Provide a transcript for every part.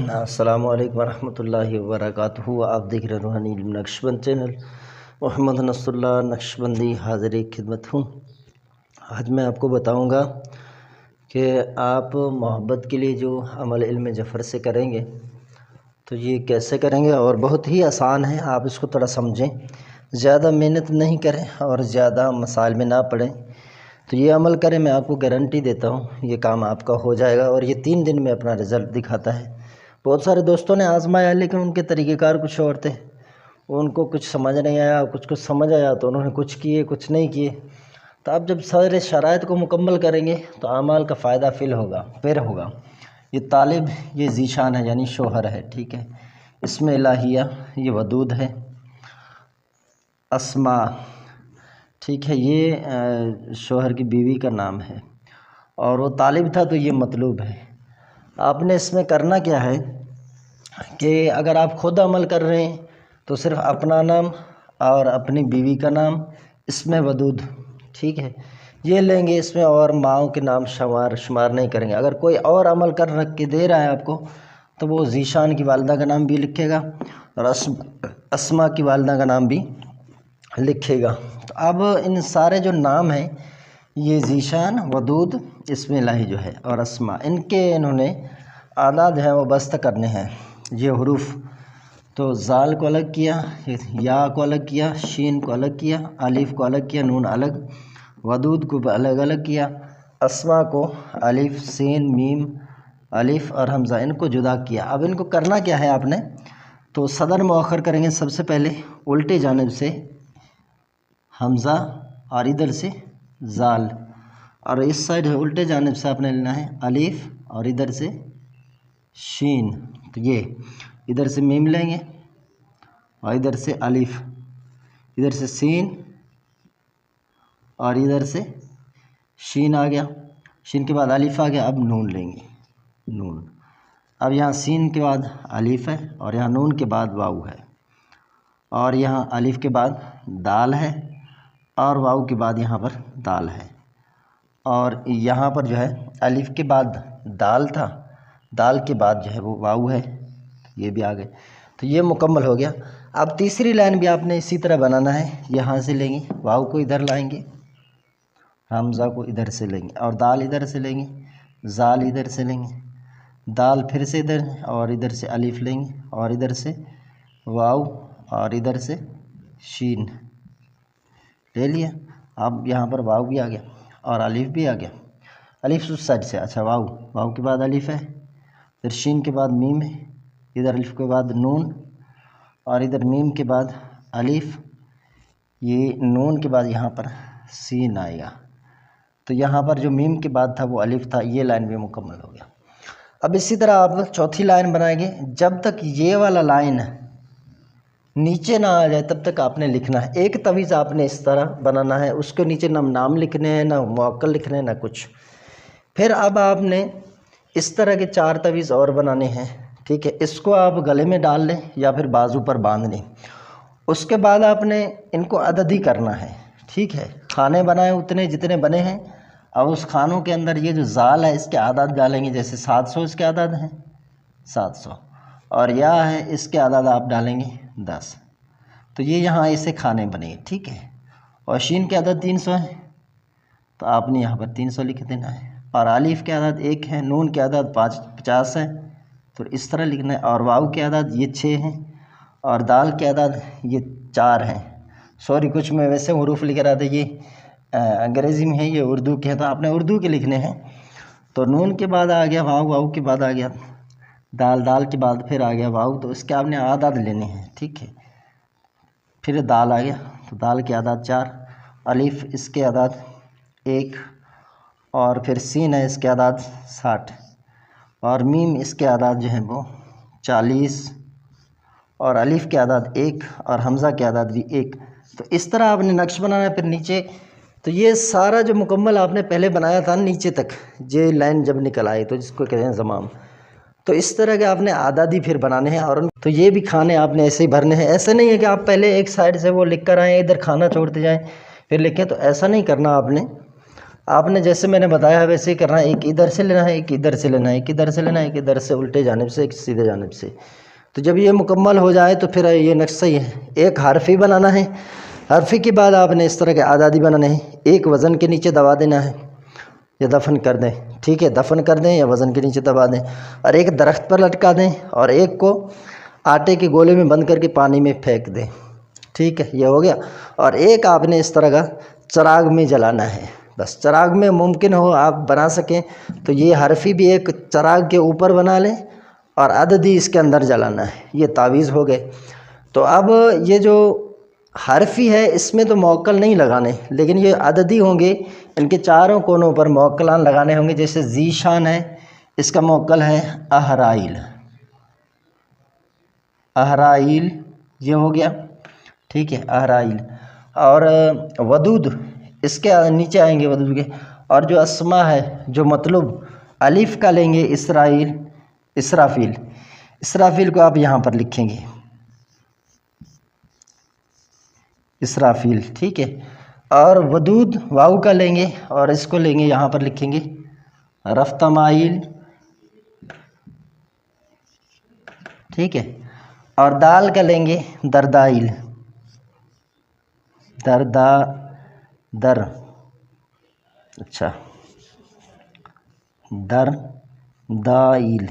السلام علیکم ورحمۃ اللہ وبرکاتہ۔ آپ دیکھ رہے روحانی علم نقشبند چینل۔ محمد نصر اللہ نقشبندی حاضر خدمت ہوں۔ آج میں آپ کو بتاؤں گا کہ آپ محبت کے لیے جو عمل علم جعفر سے کریں گے تو یہ کیسے کریں گے، اور بہت ہی آسان ہے، آپ اس کو تھوڑا سمجھیں، زیادہ محنت نہیں کریں اور زیادہ مسائل میں نہ پڑیں تو یہ عمل کریں، میں آپ کو گارنٹی دیتا ہوں یہ کام آپ کا ہو جائے گا، اور یہ 3 دن میں اپنا رزلٹ دکھاتا ہے۔ بہت سارے دوستوں نے آزمایا لیکن ان کے طریقہ کار کچھ اور تھے، ان کو کچھ سمجھ نہیں آیا، کچھ سمجھ آیا تو انہوں نے کچھ کیے، کچھ نہیں کیے۔ تو آپ جب سارے شرائط کو مکمل کریں گے تو اعمال کا فائدہ پھر ہوگا۔ یہ طالب، یہ ذیشان ہے یعنی شوہر ہے، ٹھیک ہے، اسم الہیہ یہ ودود ہے، اسماء، ٹھیک ہے، یہ شوہر کی بیوی کا نام ہے، اور وہ طالب تھا تو یہ مطلوب ہے۔ آپ نے اس میں کرنا کیا ہے کہ اگر آپ خود عمل کر رہے ہیں تو صرف اپنا نام اور اپنی بیوی کا نام، اسم ودود، ٹھیک ہے، یہ لیں گے، اس میں اور ماؤں کے نام شمار نہیں کریں گے۔ اگر کوئی اور عمل رکھ کے دے رہا ہے آپ کو تو وہ ذیشان کی والدہ کا نام بھی لکھے گا اور اسماء کی والدہ کا نام بھی لکھے گا۔ تو اب ان سارے جو نام ہیں، یہ ذیشان، ودود، اسم الہی جو ہے اور اسماء، ان کے انہوں نے اعداد ہیں وہ بست کرنے ہیں۔ یہ حروف تو زال کو الگ کیا، یا کو الگ کیا، شین کو الگ کیا، الف کو الگ کیا، نون الگ، ودود کو الگ کیا، اسماء کو الف، سین، میم، الف اور حمزہ ان کو جدا کیا۔ اب ان کو کرنا کیا ہے آپ نے، تو صدر مؤخر کریں گے سب سے پہلے، الٹے جانب سے حمزہ اور ادھر سے زال، اور اس سائڈ الٹے جانب سے آپ نے لینا ہے الف اور ادھر سے شین، تو یہ ادھر سے میم لیں گے اور ادھر سے الف، ادھر سے سین اور ادھر سے شین آ گیا، شین کے بعد الف آ گیا، اب نون لیں گے، نون، اب یہاں سین کے بعد الف ہے اور یہاں نون کے بعد واو ہے، اور یہاں الف کے بعد دال ہے اور واو کے بعد یہاں پر دال ہے، اور یہاں پر جو ہے الف کے بعد دال تھا، دال کے بعد جو ہے وہ واو ہے، یہ بھی آ گئے، تو یہ مکمل ہو گیا۔ اب تیسری لائن بھی آپ نے اسی طرح بنانا ہے، یہاں سے لیں گے، واو کو ادھر لائیں گے، حمزہ کو ادھر سے لیں گے اور دال ادھر سے لیں گے، زال ادھر سے لیں گے، دال پھر سے ادھر اور ادھر سے الف لیں گے اور ادھر سے واو اور ادھر سے شین لے لیا۔ اب یہاں پر واو بھی آ گیا اور الف بھی آ گیا، الف اس سائڈ سے، اچھا واو کے بعد الف ہے، پھر شین کے بعد میم ہے، ادھر الف کے بعد نون اور ادھر میم کے بعد الف، یہ نون کے بعد یہاں پر سین آئے گا، تو یہاں پر جو میم کے بعد تھا وہ الف تھا، یہ لائن بھی مکمل ہو گیا۔ اب اسی طرح آپ چوتھی لائن بنائیں گے، جب تک یہ والا لائن نیچے نہ آ جائے تب تک آپ نے لکھنا ہے، ایک تویز آپ نے اس طرح بنانا ہے، اس کے نیچے نہ نام لکھنے ہیں، نہ موکل لکھنے ہیں، نہ کچھ۔ پھر اب آپ نے اس طرح کے 4 تویز اور بنانے ہیں، ٹھیک ہے، اس کو آپ گلے میں ڈال لیں یا پھر بازو پر باندھ لیں۔ اس کے بعد آپ نے ان کو عددی کرنا ہے، ٹھیک ہے، کھانے بنائے اتنے جتنے بنے ہیں، اب اس کھانوں کے اندر یہ جو زال ہے اس کے اعداد ڈالیں گے، جیسے 700 اس کے اعداد ہیں 700، اور یا ہے اس کے اعداد آپ ڈالیں گے 10، تو یہ یہاں ایسے کھانے بنے گے، ٹھیک ہے، اور شین کے عدد 300 ہیں تو آپ نے یہاں پر 300 لکھ دینا ہے، اور الف کے عدد 1 ہے، نون کے عدد 50 ہیں تو اس طرح لکھنا ہے، اور واو کے عدد یہ 6 ہیں، اور دال کے عدد یہ 4 ہیں۔ سوری، کچھ میں ویسے حروف لکھ رہا تھا، یہ انگریزی میں ہے، یہ اردو کے ہیں تو آپ نے اردو کے لکھنے ہیں۔ تو نون کے بعد آ گیا واو، واو کے بعد آ گیا دال، دال کے بعد پھر آ گیا واو، تو اس کے آپ نے اعداد لینے ہیں، ٹھیک ہے، پھر دال آ گیا تو دال کے اعداد 4، الف اس کے اعداد 1، اور پھر سین ہے اس کے اعداد 60، اور میم اس کے اعداد جو ہیں وہ 40، اور الف کے اعداد 1 اور حمزہ کے اعداد بھی 1۔ تو اس طرح آپ نے نقش بنانا ہے۔ پھر نیچے تو یہ سارا جو مکمل آپ نے پہلے بنایا تھا نیچے تک، یہ لائن جب نکل آئی تو جس کو کہتے ہیں زمام، تو اس طرح کے آپ نے اعدادی پھر بنانے ہیں، اور تو یہ بھی کھانے آپ نے ایسے ہی بھرنے ہیں۔ ایسے نہیں ہے کہ آپ پہلے ایک سائڈ سے وہ لکھ کر آئیں، ادھر کھانا چھوڑتے جائیں پھر لکھیں، تو ایسا نہیں کرنا آپ نے۔ آپ نے جیسے میں نے بتایا ہے ویسے ہی کرنا ہے، ایک ادھر سے لینا ہے، ایک ادھر سے لینا ہے، ایک ادھر سے لینا ہے، ایک ادھر سے الٹے جانب سے، ایک سیدھے جانب سے۔ تو جب یہ مکمل ہو جائے تو پھر یہ نقش صحیح ہے۔ ایک حرفی بنانا ہے، حرفی کے بعد آپ نے اس طرح کے اعدادی بنانے ہیں، ایک وزن کے نیچے دبا دینا ہے یا دفن کر دیں، ٹھیک ہے، دفن کر دیں یا وزن کے نیچے دبا دیں، اور ایک درخت پر لٹکا دیں، اور ایک کو آٹے کے گولے میں بند کر کے پانی میں پھینک دیں، ٹھیک ہے، یہ ہو گیا۔ اور ایک آپ نے اس طرح کا چراغ میں جلانا ہے، بس چراغ میں ممکن ہو آپ بنا سکیں تو یہ حرفی بھی ایک چراغ کے اوپر بنا لیں اور عددی اس کے اندر جلانا ہے، یہ تعویذ ہو گئے۔ تو اب یہ جو حرفی ہے اس میں تو موکل نہیں لگانے، لیکن یہ عددی ہوں گے، ان کے چاروں کونوں پر موکلان لگانے ہوں گے۔ جیسے ذیشان ہے، اس کا موکل ہے اہرائیل، اہرائیل یہ ہو گیا، ٹھیک ہے، اہرائیل۔ اور ودود اس کے نیچے آئیں گے ودود کے، اور جو اسما ہے جو مطلوب الف کا لیں گے اسرائیل، اسرافیل، اسرافیل کو آپ یہاں پر لکھیں گے اسرافیل، ٹھیک ہے۔ اور ودود واو کا لیں گے اور اس کو لیں گے یہاں پر لکھیں گے رفتمائیل، ٹھیک ہے۔ اور دال کا لیں گے دردائل، در اچھا دردائل،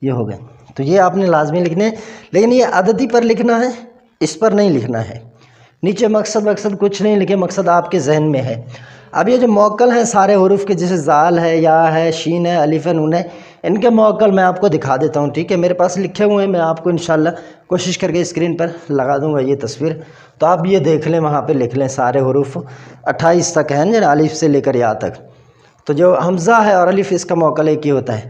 یہ ہو گئے۔ تو یہ آپ نے لازمی لکھنے، لیکن یہ عددی پر لکھنا ہے، اس پر نہیں لکھنا ہے۔ نیچے مقصد کچھ نہیں لکھے، مقصد آپ کے ذہن میں ہے۔ اب یہ جو موکل ہیں سارے حروف کے، جیسے زال ہے، یا ہے، شین ہے، الف ہے، نون ہے، ان کے موکل میں آپ کو دکھا دیتا ہوں، ٹھیک ہے، میرے پاس لکھے ہوئے ہیں، میں آپ کو انشاءاللہ کوشش کر کے اسکرین پر لگا دوں گا یہ تصویر، تو آپ یہ دیکھ لیں، وہاں پہ لکھ لیں سارے حروف 28 تک ہیں نا، الف سے لے کر یا تک۔ تو جو حمزہ ہے اور الف اس کا موکل ایک ہی ہوتا ہے۔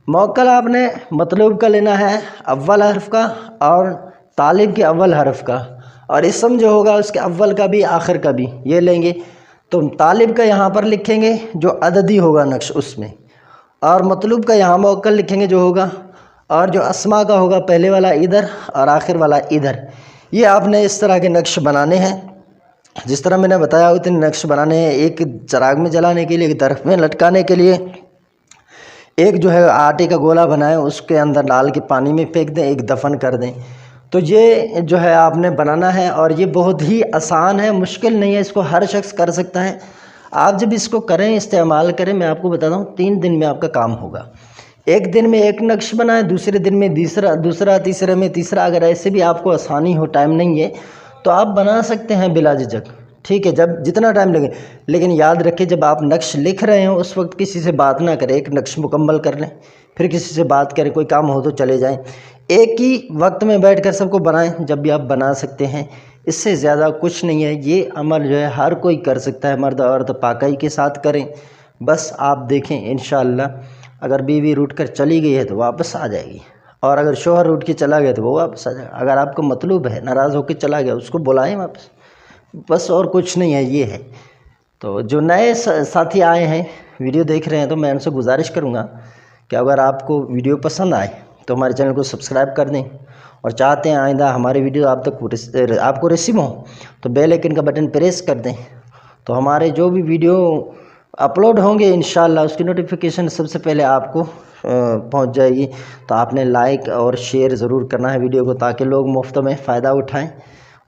موکل آپ نے مطلوب کا لینا ہے اول حرف کا اور طالب کے اول حرف کا، اور اسم جو ہوگا اس کے اول کا بھی آخر کا بھی، یہ لیں گے۔ تو طالب کا یہاں پر لکھیں گے جو عددی ہوگا نقش اس میں، اور مطلوب کا یہاں موکل لکھیں گے جو ہوگا، اور جو اسما کا ہوگا پہلے والا ادھر اور آخر والا ادھر۔ یہ آپ نے اس طرح کے نقش بنانے ہیں، جس طرح میں نے بتایا اتنے نقش بنانے ہیں، ایک چراغ میں جلانے کے لیے، ایک درخت میں لٹکانے کے لیے، ایک جو ہے آٹے کا گولا بنائیں اس کے اندر ڈال کے پانی میں پھینک دیں، ایک دفن کر دیں۔ تو یہ جو ہے آپ نے بنانا ہے، اور یہ بہت ہی آسان ہے، مشکل نہیں ہے، اس کو ہر شخص کر سکتا ہے۔ آپ جب اس کو کریں، استعمال کریں، میں آپ کو بتاتا ہوں 3 دن میں آپ کا کام ہوگا۔ ایک دن میں ایک نقش بنائیں، دوسرے دن میں دوسرا، تیسرے میں تیسرا، اگر ایسے بھی آپ کو آسانی ہو، ٹائم نہیں ہے تو آپ بنا سکتے ہیں بلا جھجک، ٹھیک ہے، جب جتنا ٹائم لگے۔ لیکن یاد رکھیں جب آپ نقش لکھ رہے ہوں اس وقت کسی سے بات نہ کریں، ایک نقش مکمل کر لیں، پھر کسی سے بات کریں، کوئی کام ہو تو چلے جائیں۔ ایک ہی وقت میں بیٹھ کر سب کو بنائیں، جب بھی آپ بنا سکتے ہیں، اس سے زیادہ کچھ نہیں ہے۔ یہ عمل جو ہے ہر کوئی کر سکتا ہے، مرد اور عورت پاکائی کے ساتھ کریں۔ بس آپ دیکھیں انشاءاللہ اگر بیوی روٹ کر چلی گئی ہے تو واپس آ جائے گی، اور اگر شوہر روٹ کے چلا گیا تو وہ واپس آ جائے گا۔ اگر آپ کو مطلوب ہے ناراض ہو کے چلا گیا اس کو بلائیں واپس، بس اور کچھ نہیں ہے، یہ ہے۔ تو جو نئے ساتھی آئے ہیں ویڈیو دیکھ رہے ہیں تو میں ان سے گزارش کروں گا کہ اگر آپ کو ویڈیو پسند آئے تو ہمارے چینل کو سبسکرائب کر دیں، اور چاہتے ہیں آئندہ ہمارے ویڈیو آپ کو ریسیو ہوں تو بیل آئیکن کا بٹن پریس کر دیں، تو ہمارے جو بھی ویڈیو اپلوڈ ہوں گے انشاءاللہ اس کی نوٹیفیکیشن سب سے پہلے آپ کو پہنچ جائے گی۔ تو آپ نے لائک اور شیئر ضرور کرنا ہے ویڈیو کو، تاکہ لوگ مفت میں فائدہ اٹھائیں،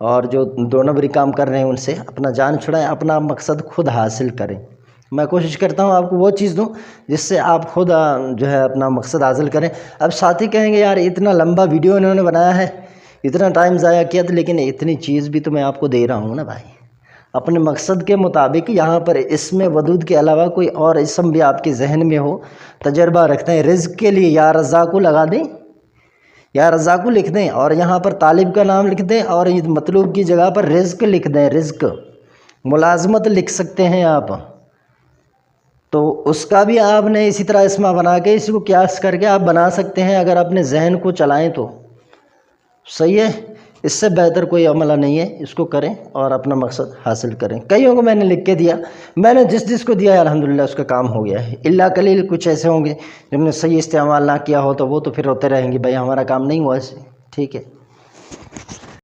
اور جو 2 نمبری کام کر رہے ہیں ان سے اپنا جان چھڑائیں، اپنا مقصد خود حاصل کریں۔ میں کوشش کرتا ہوں آپ کو وہ چیز دوں جس سے آپ خود جو ہے اپنا مقصد حاصل کریں۔ اب ساتھی کہیں گے یار اتنا لمبا ویڈیو انہوں نے بنایا ہے، اتنا ٹائم ضائع کیا تھا، لیکن اتنی چیز بھی تو میں آپ کو دے رہا ہوں نا بھائی، اپنے مقصد کے مطابق۔ یہاں پر اسم ودود کے علاوہ کوئی اور اسم بھی آپ کے ذہن میں ہو، تجربہ رکھتے ہیں، رزق کے لیے یا رزاقو لگا دیں، یا رزاقو لکھ دیں، اور یہاں پر طالب کا نام لکھ دیں، اور مطلوب کی جگہ پر رزق لکھ دیں، رزق۔ ملازمت لکھ سکتے ہیں آپ، تو اس کا بھی آپ نے اسی طرح اسما بنا کے اسی کو قیاس کر کے آپ بنا سکتے ہیں، اگر اپنے ذہن کو چلائیں تو صحیح ہے۔ اس سے بہتر کوئی عملہ نہیں ہے، اس کو کریں اور اپنا مقصد حاصل کریں۔ کئیوں کو میں نے لکھ کے دیا، میں نے جس کو دیا ہے الحمدللہ اس کا کام ہو گیا ہے، الا قلیل کچھ ایسے ہوں گے جنہوں نے صحیح استعمال نہ کیا ہو تو وہ تو پھر ہوتے رہیں گے، بھائی ہمارا کام نہیں ہوا ایسے، ٹھیک ہے۔